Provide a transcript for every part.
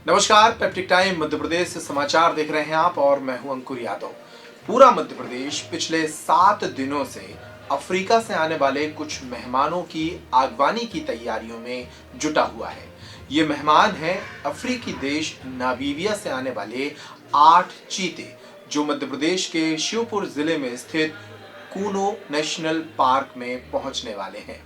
नमस्कार, peptic time Madhya Pradesh से समाचार देख रहे हैं आप और मैं हूं अंकुर यादव। पूरा मध्य प्रदेश पिछले 7 दिनों से अफ्रीका से आने वाले कुछ मेहमानों की आगवानी की तैयारियों में जुटा हुआ है। ये मेहमान हैं अफ्रीकी देश नामीबिया से आने वाले 8 चीते, जो मध्य प्रदेश के श्योपुर जिले में स्थित कूनो नेशनल पार्क में पहुंचने वाले हैं।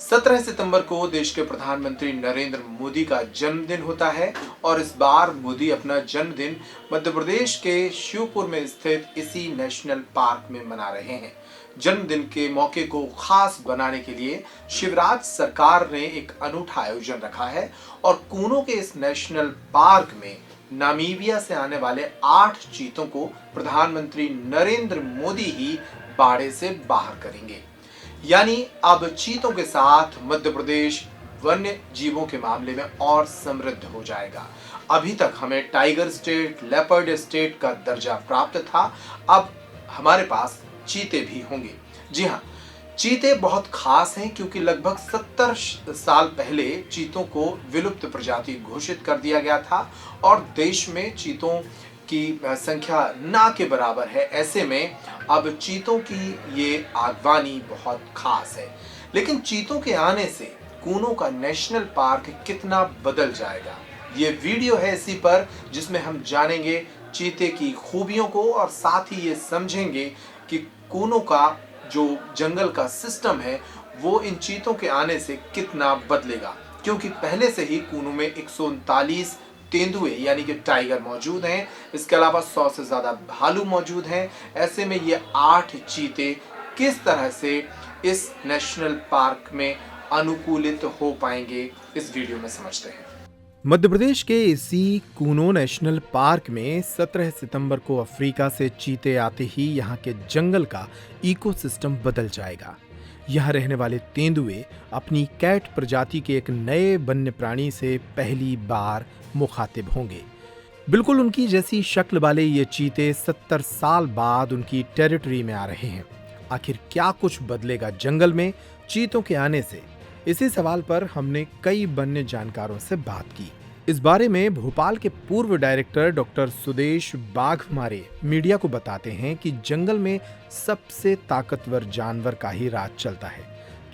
17 सितंबर को देश के प्रधानमंत्री नरेंद्र मोदी का जन्मदिन होता है और इस बार मोदी अपना जन्मदिन मध्य प्रदेश के श्योपुर में स्थित इसी नेशनल पार्क में मना रहे हैं। जन्मदिन के मौके को खास बनाने के लिए शिवराज सरकार ने एक अनूठा आयोजन रखा है और कूनो के इस नेशनल पार्क में नामीबिया से आने वाले 8 चीतों को प्रधानमंत्री नरेंद्र मोदी ही बाड़े से बाहर करेंगे। यानी अब चीतों के साथ मध्य प्रदेश वन्य जीवों के मामले में और समृद्ध हो जाएगा। अभी तक हमें टाइगर स्टेट, लेपर्ड स्टेट का दर्जा प्राप्त था, अब हमारे पास चीते भी होंगे। जी हाँ, चीते बहुत खास हैं क्योंकि लगभग 70 साल पहले चीतों को विलुप्त प्रजाति घोषित कर दिया गया था और देश में चीतों की संख्या ना के बराबर है। ऐसे में अब चीतों की ये आगवानी बहुत खास है। लेकिन चीतों के आने से कूनो का नेशनल पार्क कितना बदल जाएगा, ये वीडियो है इसी पर, जिसमें हम जानेंगे चीते की खूबियों को और साथ ही ये समझेंगे कि कूनो का जो जंगल का सिस्टम है वो इन चीतों के आने से कितना बदलेगा। क्योंकि पहले से ही कूनो में 139 तेंदुए यानी कि टाइगर मौजूद हैं। इसके अलावा 100 से ज्यादा भालू मौजूद हैं। ऐसे में ये 8 चीते किस तरह से इस नेशनल पार्क में अनुकूलित हो पाएंगे, इस वीडियो में समझते हैं। मध्य प्रदेश के इसी कूनो नेशनल पार्क में 17 सितंबर को अफ्रीका से चीते आते ही यहाँ के जंगल का इकोसिस्टम बदल जाएगा। यहाँ रहने वाले तेंदुए अपनी कैट प्रजाति के एक नए वन्य प्राणी से पहली बार मुखातिब होंगे। बिल्कुल उनकी जैसी शक्ल वाले ये चीते 70 साल बाद उनकी टेरिटरी में आ रहे हैं। आखिर क्या कुछ बदलेगा जंगल में चीतों के आने से? इसी सवाल पर हमने कई वन्य जानकारों से बात की। इस बारे में भोपाल के पूर्व director doctor Sudesh Baghmare media को बताते हैं कि जंगल में सबसे ताकतवर जानवर का ही राज चलता है।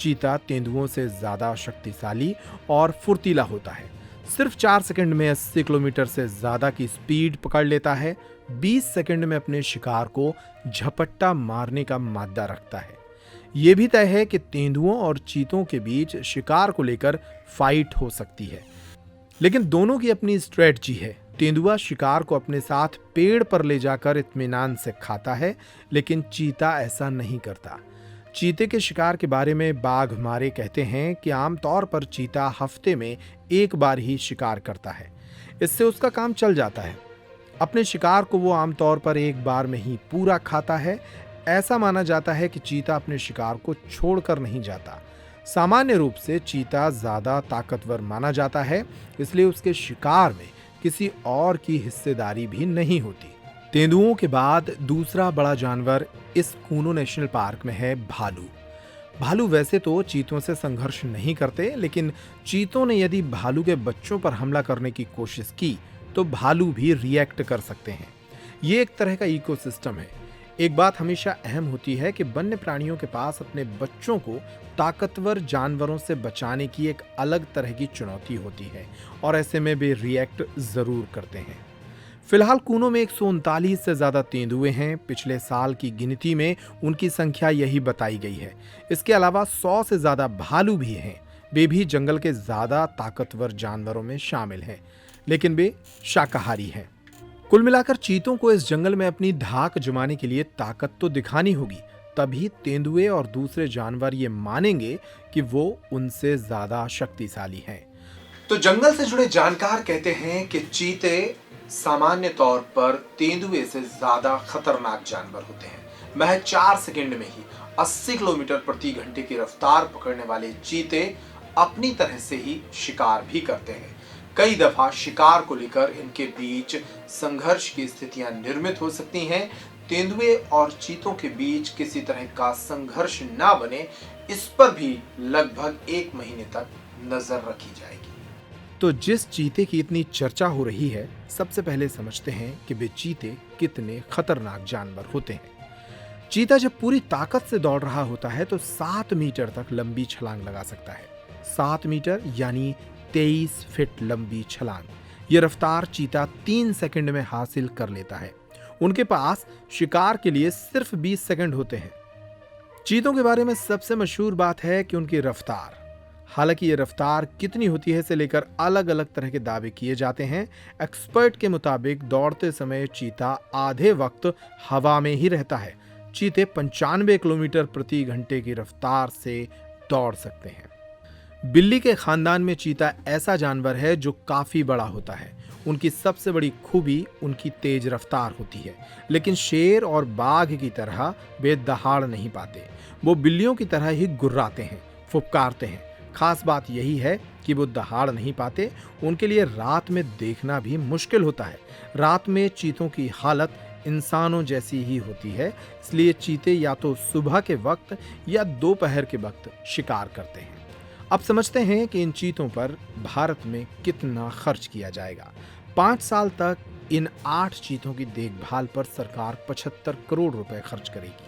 चीता तेंदुओं से ज्यादा शक्तिशाली और फुर्तीला होता है। सिर्फ 4 सेकंड में 80 किलोमीटर से ज्यादा की स्पीड पकड़ लेता है। 20 सेकंड में अपने शिकार को झपट्टा मारने का मादा रखता है। ये भी तय है कि तेंदुओं और चीतों के बीच शिकार को लेकर फाइट हो सकती है, लेकिन दोनों की अपनी स्ट्रेटजी है। तेंदुआ शिकार को अपने साथ पेड़ पर ले जाकर इत्मीनान से खाता है, लेकिन चीता ऐसा नहीं करता। चीते के शिकार के बारे में बाघमारे कहते हैं कि आमतौर पर चीता हफ्ते में एक बार ही शिकार करता है। इससे उसका काम चल जाता है। अपने शिकार को वो आमतौर पर एक बार में ही पूरा खाता है। ऐसा माना जाता है कि चीता अपने शिकार को छोड़कर नहीं जाता। सामान्य रूप से चीता ज्यादा ताकतवर माना जाता है, इसलिए उसके शिकार में किसी और की हिस्सेदारी भी नहीं होती। तेंदुओं के बाद दूसरा बड़ा जानवर इस कूनो नेशनल पार्क में है भालू। भालू वैसे तो चीतों से संघर्ष नहीं करते, लेकिन चीतों ने यदि भालू के बच्चों पर हमला करने की कोशिश की तो भालू भी रिएक्ट कर सकते हैं। ये एक तरह का इकोसिस्टम है। एक बात हमेशा अहम होती है कि वन्य प्राणियों के पास अपने बच्चों को ताकतवर जानवरों से बचाने की एक अलग तरह की चुनौती होती है और ऐसे में वे रिएक्ट जरूर करते हैं। फिलहाल कूनो में 139 से ज्यादा तेंदुए हैं। पिछले साल की गिनती में उनकी संख्या यही बताई गई है। इसके अलावा 100 से ज्यादा भालू भी हैं। वे भी जंगल के ज्यादा ताकतवर जानवरों में शामिल हैं, लेकिन वे शाकाहारी हैं। कुल मिलाकर चीतों को इस जंगल में अपनी धाक जमाने के लिए ताकत तो दिखानी होगी, तभी तेंदुए और दूसरे जानवर ये मानेंगे कि वो उनसे ज्यादा शक्तिशाली हैं। तो जंगल से जुड़े जानकार कहते हैं कि चीते सामान्य तौर पर तेंदुए से ज्यादा खतरनाक जानवर होते हैं। महज 4 सेकंड में ही 80 किलोमीटर प्रति घंटे की रफ्तार पकड़ने वाले चीते अपनी तरह से ही शिकार भी करते हैं। कई दफा शिकार को लेकर इनके बीच संघर्ष की स्थितियां निर्मित हो सकती हैं। तेंदुए और चीतों के बीच किसी तरह का संघर्ष ना बने, इस पर भी लगभग 1 महीने तक नजर रखी जाएगी। तो जिस चीते की इतनी चर्चा हो रही है, सबसे पहले समझते हैं कि वे चीते कितने खतरनाक जानवर होते हैं। चीता जब पूरी ताकत से दौड़ रहा होता है तो 7 मीटर तक लंबी छलांग लगा सकता है। 7 मीटर यानी 23 फीट लंबी छलांग। यह रफ्तार चीता 3 सेकंड में हासिल कर लेता है। उनके पास शिकार के लिए सिर्फ 20 सेकंड होते हैं। चीतों के बारे में सबसे मशहूर बात है कि उनकी रफ्तार। हालांकि ये रफ्तार कितनी होती है इसे लेकर अलग अलग तरह के दावे किए जाते हैं। एक्सपर्ट के मुताबिक दौड़ते समय चीता आधे वक्त हवा में ही रहता है। चीते 95 किलोमीटर प्रति घंटे की रफ्तार से दौड़ सकते हैं। बिल्ली के खानदान में चीता ऐसा जानवर है जो काफी बड़ा होता है। उनकी सबसे बड़ी खूबी उनकी तेज रफ्तार होती है, लेकिन शेर और बाघ की तरह वे दहाड़ नहीं पाते। वो बिल्लियों की तरह ही गुर्राते हैं, फुफकारते हैं। खास बात यही है कि वो दहाड़ नहीं पाते। उनके लिए रात में देखना भी मुश्किल होता है। रात में चीतों की हालत इंसानों जैसी ही होती है, इसलिए चीते या तो सुबह के वक्त या दोपहर के वक्त शिकार करते हैं। अब समझते हैं कि इन चीतों पर भारत में कितना खर्च किया जाएगा। 5 साल तक इन 8 चीतों की देखभाल पर सरकार 75 करोड़ रुपए खर्च करेगी।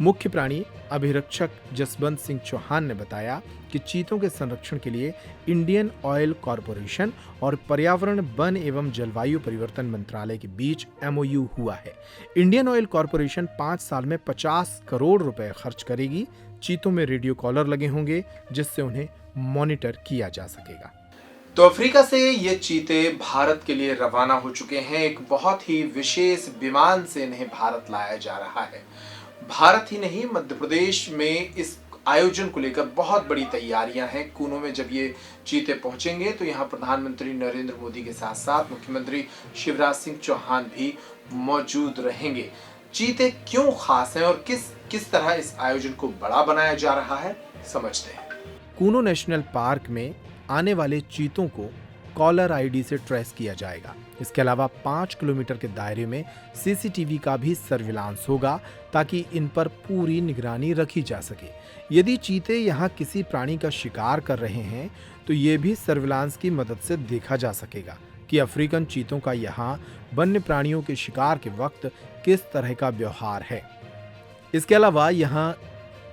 मुख्य प्राणी अभिरक्षक जसवंत सिंह चौहान ने बताया कि चीतों के संरक्षण के लिए इंडियन ऑयल कॉरपोरेशन और पर्यावरण, वन एवं जलवायु परिवर्तन मंत्रालय के बीच MOU हुआ है। इंडियन ऑयल कॉरपोरेशन 5 साल में 50 करोड़ रुपए खर्च करेगी। चीतों में रेडियो कॉलर लगे होंगे जिससे उन्हें मॉनिटर किया जा सकेगा। तो अफ्रीका से ये चीते भारत के लिए रवाना हो चुके हैं। एक बहुत ही विशेष विमान से इन्हें भारत लाया जा रहा है। भारत ही नहीं, मध्य प्रदेश में इस आयोजन को लेकर बहुत बड़ी तैयारियां हैं। कूनो में जब ये चीते पहुंचेंगे तो यहाँ प्रधानमंत्री नरेंद्र मोदी के साथ साथ मुख्यमंत्री शिवराज सिंह चौहान भी मौजूद रहेंगे। चीते क्यों खास हैं और किस तरह इस आयोजन को बड़ा बनाया जा रहा है, समझते हैं। कूनो नेशनल पार्क में आने वाले चीतों को कॉलर आईडी से ट्रेस किया जाएगा। इसके अलावा 5 किलोमीटर के दायरे में CCTV का भी सर्विलांस होगा ताकि इन पर पूरी निगरानी रखी जा सके। यदि चीते यहाँ किसी प्राणी का शिकार कर रहे हैं तो ये भी सर्विलांस की मदद से देखा जा सकेगा कि अफ्रीकन चीतों का यहाँ वन्य प्राणियों के शिकार के वक्त किस तरह का व्यवहार है। इसके अलावा यहाँ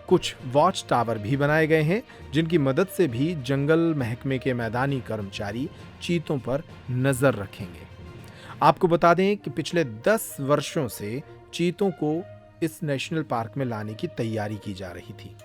कुछ वॉच टावर भी बनाए गए हैं जिनकी मदद से भी जंगल महकमे के मैदानी कर्मचारी चीतों पर नजर रखेंगे। आपको बता दें कि पिछले 10 वर्षों से चीतों को इस नेशनल पार्क में लाने की तैयारी की जा रही थी।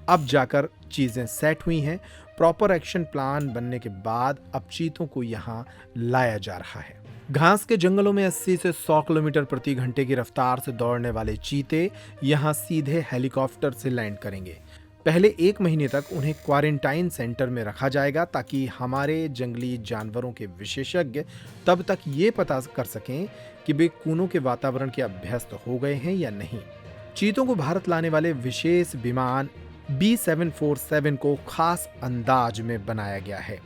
अब जाकर चीजें सेट हुई हैं। प्रॉपर एक्शन प्लान बनने के बाद अब चीतों को यहाँ लाया जा रहा है। घास के जंगलों में 80 से 100 किलोमीटर प्रति घंटे की रफ्तार से दौड़ने वाले चीते यहाँ सीधे हेलीकॉप्टर से लैंड करेंगे। पहले 1 महीने तक उन्हें क्वारंटाइन सेंटर में रखा जाएगा ताकि हमारे जंगली जानवरों के विशेषज्ञ तब तक ये पता कर सकें कि वे कूनों के वातावरण के अभ्यस्त हो गए हैं या नहीं। चीतों को भारत लाने वाले विशेष विमान B747 को खास अंदाज में बनाया गया है।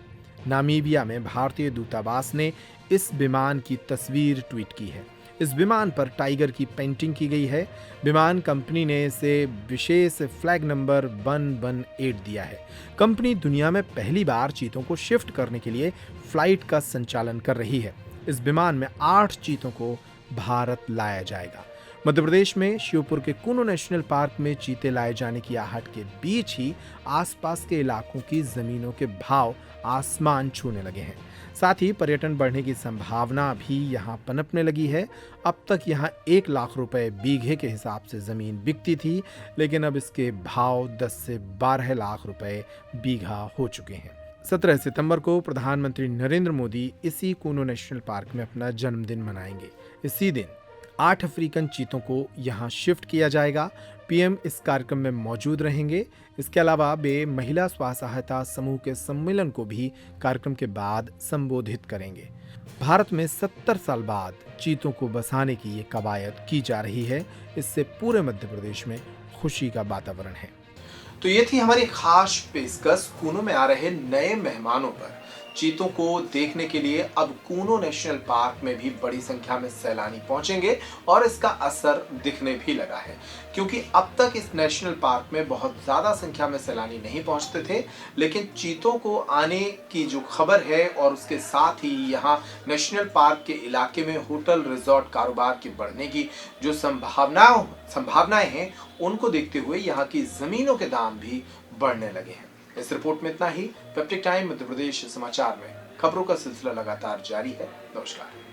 नामीबिया में भारतीय दूतावास ने इस विमान की तस्वीर ट्वीट की है। इस विमान पर टाइगर की पेंटिंग की गई है। विमान कंपनी ने इसे विशेष फ्लैग नंबर 118 दिया है। कंपनी दुनिया में पहली बार चीतों को शिफ्ट करने के लिए फ्लाइट का संचालन कर रही है। इस विमान में 8 चीतों को भारत लाया जाएगा। मध्य प्रदेश में श्योपुर के कूनो नेशनल पार्क में चीते लाए जाने की आहट के बीच ही आसपास के इलाकों की जमीनों के भाव आसमान छूने लगे हैं। साथ ही पर्यटन बढ़ने की संभावना भी यहाँ पनपने लगी है। अब तक यहाँ 1 लाख रुपए बीघे के हिसाब से जमीन बिकती थी, लेकिन अब इसके भाव 10 से 12 लाख रुपए बीघा हो चुके हैं। 17 सितंबर को प्रधानमंत्री नरेंद्र मोदी इसी कूनो नेशनल पार्क में अपना जन्मदिन मनाएंगे। इसी दिन 8 अफ्रीकन चीतों को यहाँ शिफ्ट किया जाएगा। PM इस कार्यक्रम में मौजूद रहेंगे। इसके अलावा वे महिला स्व सहायता समूह के सम्मेलन को भी कार्यक्रम के बाद संबोधित करेंगे। भारत में 70 साल बाद चीतों को बसाने की ये कवायद की जा रही है। इससे पूरे मध्य प्रदेश में खुशी का वातावरण है। तो ये थी हमारी खास पेशकश कूनो में आ रहे नए मेहमानों पर। चीतों को देखने के लिए अब कूनो नेशनल पार्क में भी बड़ी संख्या में सैलानी पहुंचेंगे और इसका असर दिखने भी लगा है, क्योंकि अब तक इस नेशनल पार्क में बहुत ज्यादा संख्या में सैलानी नहीं पहुंचते थे, लेकिन चीतों को आने की जो खबर है और उसके साथ ही यहाँ नेशनल पार्क के इलाके में होटल रिजॉर्ट कारोबार की बढ़ने की जो संभावनाएं हैं, उनको देखते हुए यहाँ की जमीनों के दाम भी बढ़ने लगे हैं। इस रिपोर्ट में इतना ही। पेप्टिक टाइम मध्य प्रदेश समाचार में खबरों का सिलसिला लगातार जारी है। नमस्कार।